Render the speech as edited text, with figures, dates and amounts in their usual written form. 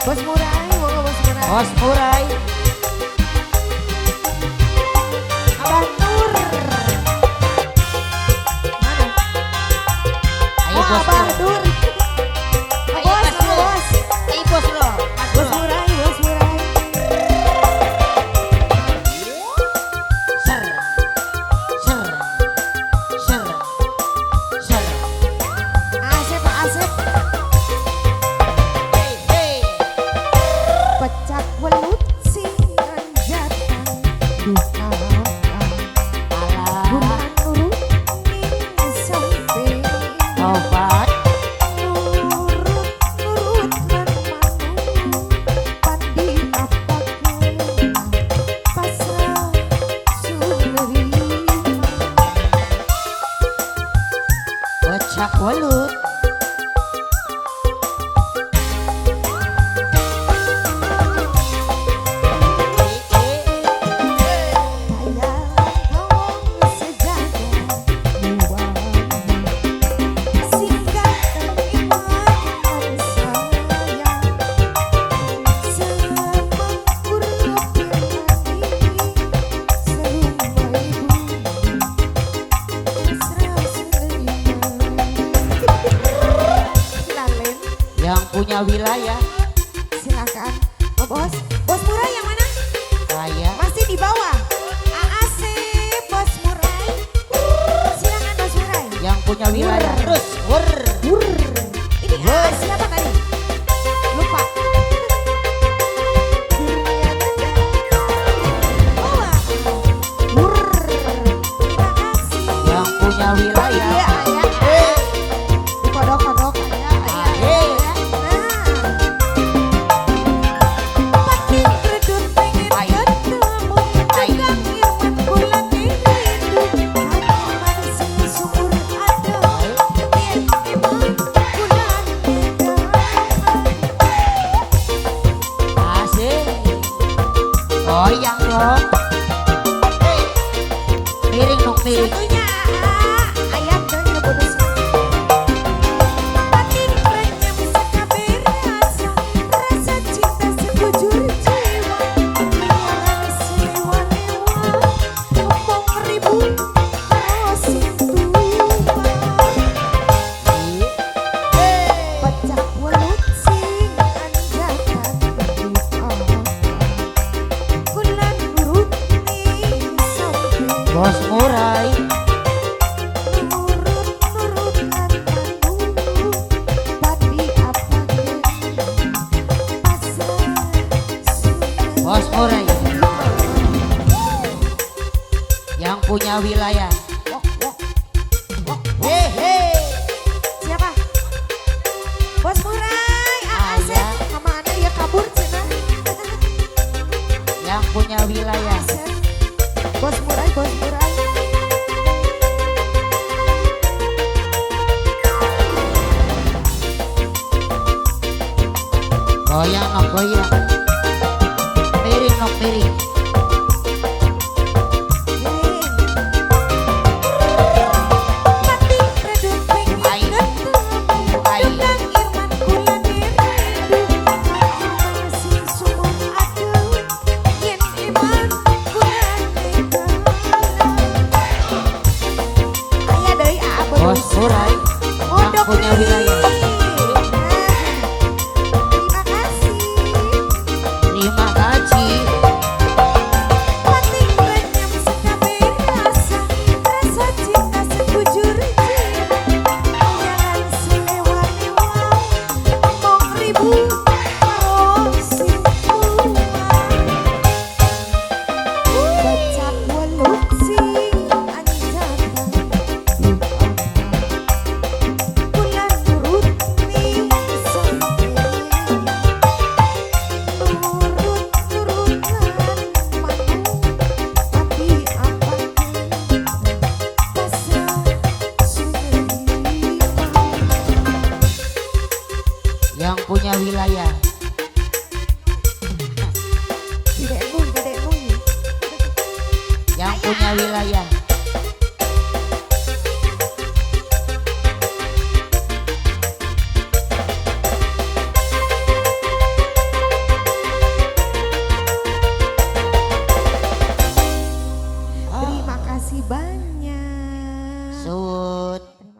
Bos Murai, monggo Bos Murai. Bos Murai. Abah Nur. Mana? Ayo Oh, Bos Abah Nur. Nur. Ayo Bos, Mas Nur. bos. Ayo Bos Nur. Mas Bos Nur. Murai, Bos Murai. Ser. Ser. Ser. Ser. Asep, Asep. Hey, hey. Pecak welut singan jatah duka. Alah. Bulan nurut ning sampai. Obat. Nurut nurut lan manung pandi apake pasrah sundari. Pecak welut. Yang punya wilayah Silakan, oh, bos. Bos Murai yang mana? saya. Masih di bawah. AAC Bos Murai. Silakan Bos Murai. Yang punya wilayah terus wur. Ini AA siapa tadi? Lupa. Bawah. Terima kasih. Yang punya wilayah. Iya, ayah. Dikodok-kodok ayah, ayah, ayah. Nah. Pati kredut pengen ketemu, tegang irman bulan rindu. Hati sing sumur ada, yen emang bulan Asik. Goyang dong. Hey. Miring dong miring. satunya ayam dan bonus. Pati renyam sekabe rasa, rasa cinta sekujur jiwa. Orang sewa-newa, ngomong ribut, terus tumpah. Pecak welut sing anjakan duka. Kulan nurut ning sampai. Bos Murai. Nurut nurut lan manung padi apake pasrah sungai. Bos Murai. Yang punya wilayah. Wok, wok, wok. Hehe. Siapa? Bos Murai, AAC. Ayah. Kemana ya kabur cina? Yang punya wilayah. AAC. Bos Murai, Bos Murai. Goyang nok goyang. Miring nok miring. Pati kredut pengen Air. ketemu, Air. tegang irman bulan rindu. Hati sing sumur ada, yen emang bulan ayah deui AA Bos bonus. Murai. Yang Mondok punya nih. wilayah. Terima kasih. Terima kasih. Pati renyam sekabe rasa, rasa cinta sekujur jiwa. Jangan selewa-lewa, ngomong ribut, terus tumpah. Pecak welut sing anjakan duka. Bulan nurut ning sampai. Nurut nurut lan manung pati apake pasrah sungai. Yang punya wilayah. Dedekmu. Yang punya wilayah. banyak. Sud. Terima